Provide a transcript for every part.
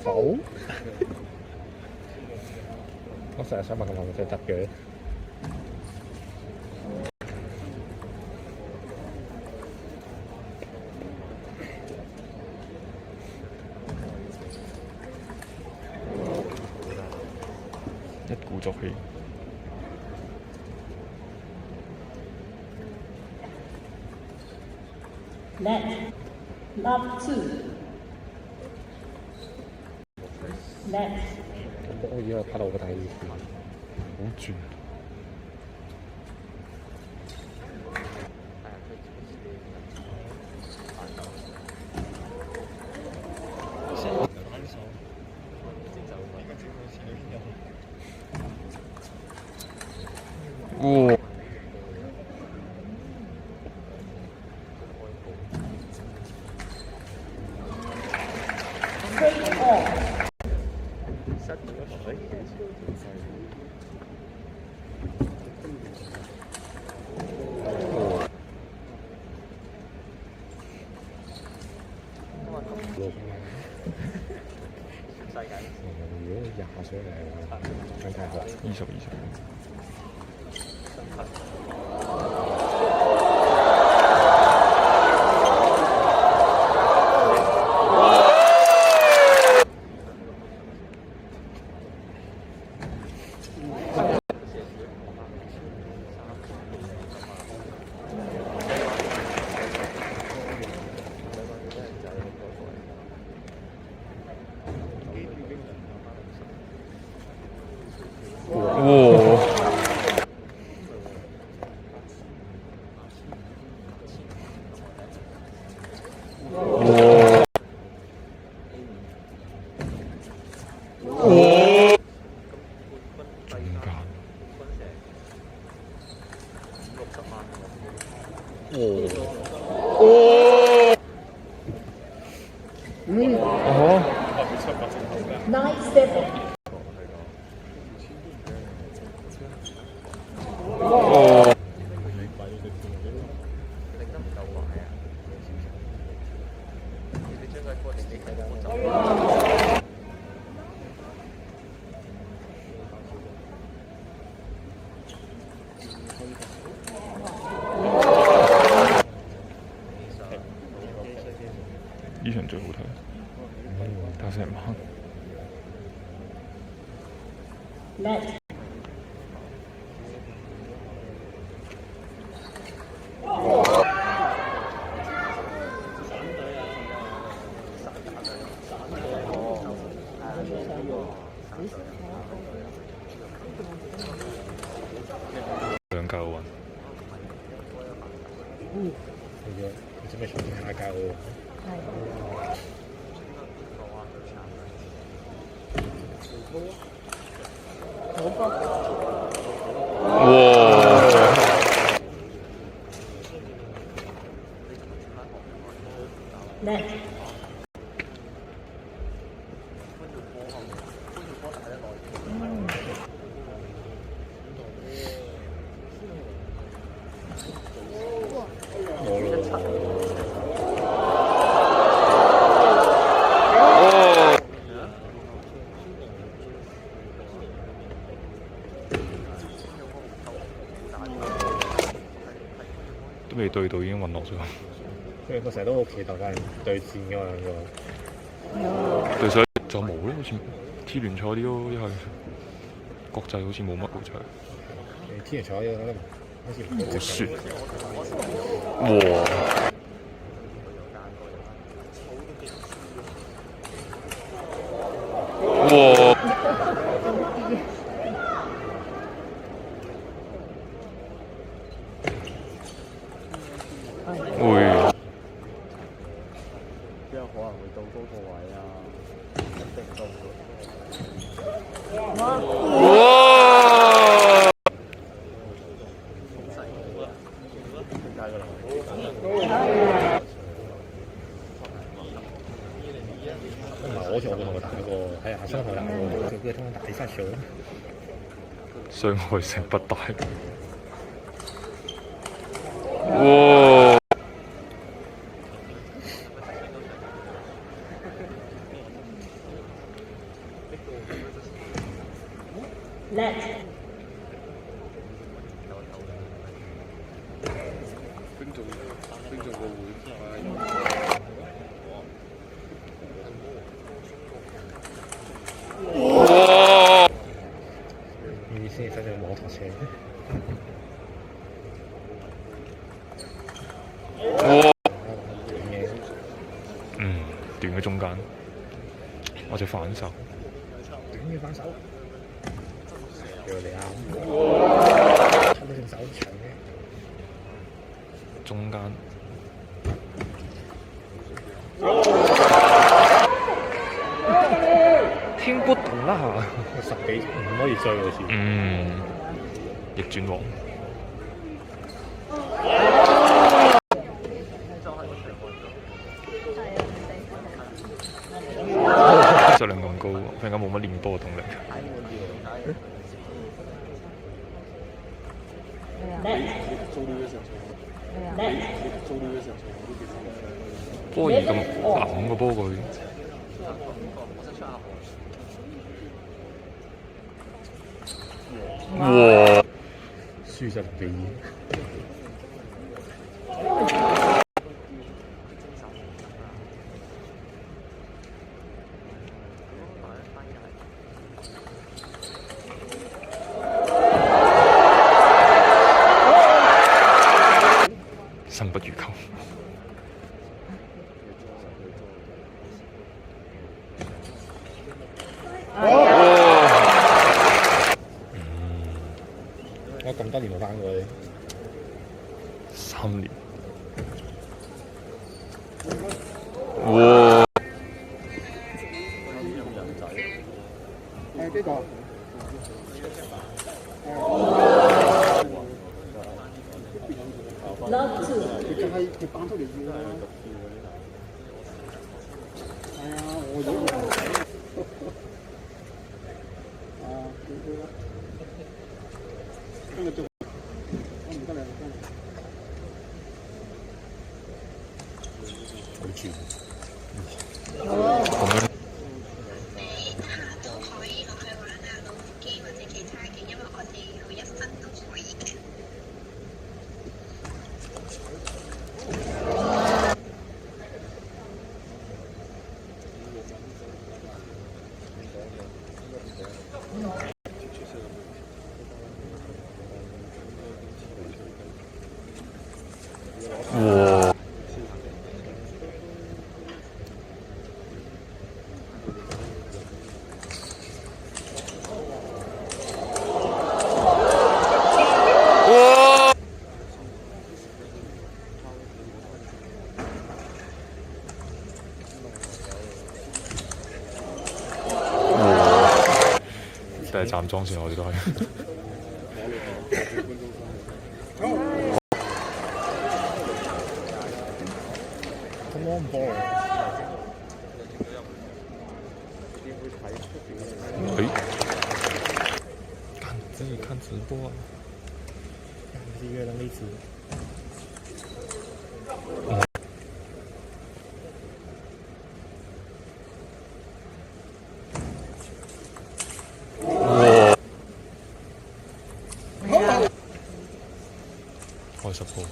好。我成日想問佢係咪真係得嘅？一鼓作氣。Net. Love 2. Net. 我以為拍到個第二次。好轉。哇！ Straight on. 如果廿歲嚟，真係好。20。9-7. 呢場最好睇，打成晚。 Net. 兩嚿雲。你準備重新下屆喎？Net. 都未對到已經暈落咗。因為我成日都好期待緊對戰嘅嘛兩個。對上就冇咧，好似 T 聯賽啲咯，一係國際好似冇乜國際。T 聯賽嗰啲好似唔好雪。哇！哇！會。 之後可能會到高個位啊，一定到哇！我好似我同佢打過，係啊，傷害打過，佢通常打第三場。傷害性不大。哇！呢啲先係真正摩托車。短嘅，短嘅中間，或者反手。短嘅反手，叫你啱。抽到隻手長嘅，中間。聽不懂啦。十幾唔可以追好似。逆轉王。質量咁高，忽然間冇乜練波嘅動力。波兒咁揞個波佢。哇！輸實地。生不如求。我咁多年冇翻過去。3年。哇！呢個。Love two. 佢就係佢扮出嚟要啦。係啊，我已經今日做，我唔得啦，真係。好轉。咁樣。哇！第一站裝線我哋都係。Come on ball。真係看直播啊！是越能力值。開10波。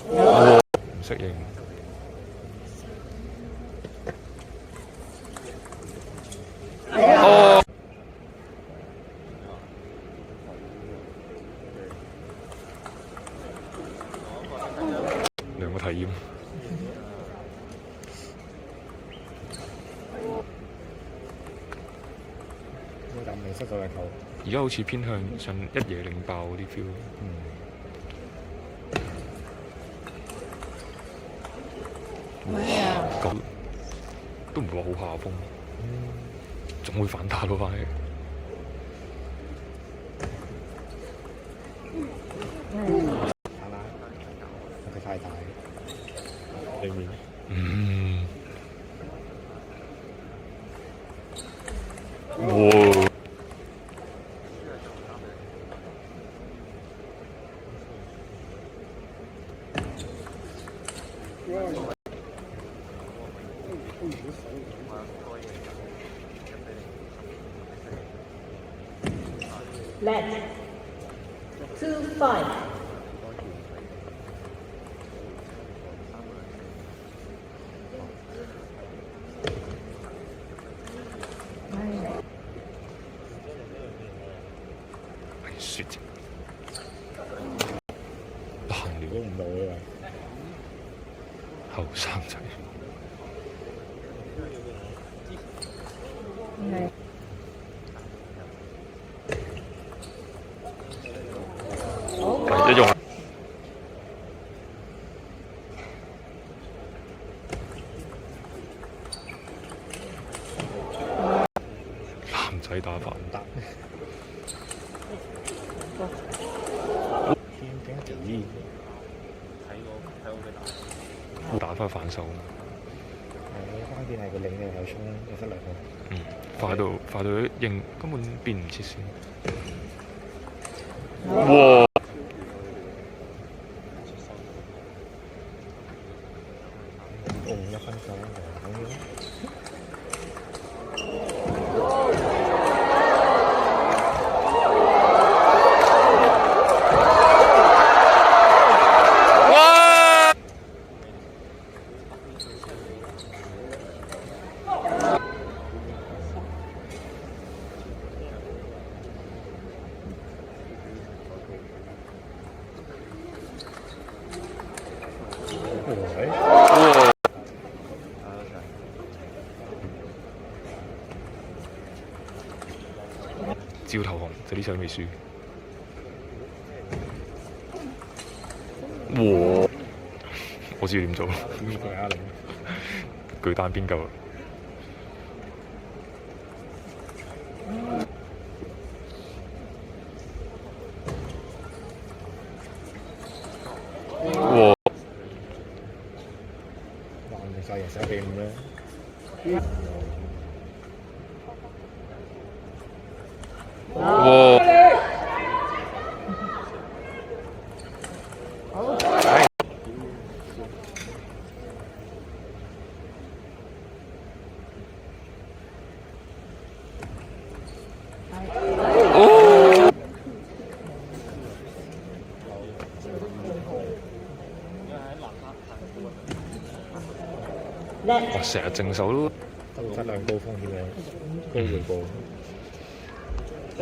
唔適應。哦。兩個體驗。就未失咗隻球。而家好似偏向想一夜令爆嗰啲 feel。咁都唔會話好下風，總會反彈到翻嚟。係啦，佢太大，對面。哇！Let. 2-5.雪啫，行如果了唔到嘅話，後生仔。一用男仔打法唔得。天頂幾？打翻反手，關鍵係個領嘅後衝有得兩個。嗯，快到應根本變唔切線。哇！1分鐘咁樣。照投降，就呢場都未輸。哇！我知要點做，巨單邊夠啦。哇！橫掂曬人手俾5啦。哇！我成日正手都質量高風險嘅高回報。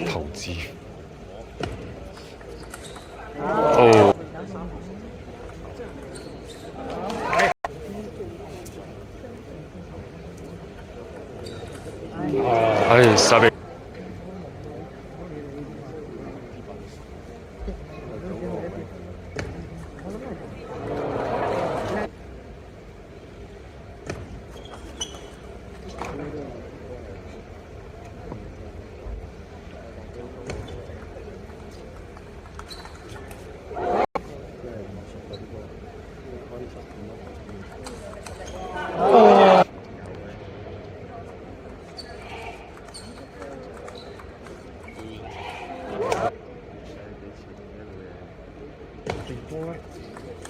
投資。哦。唉，沙比。波咧，啲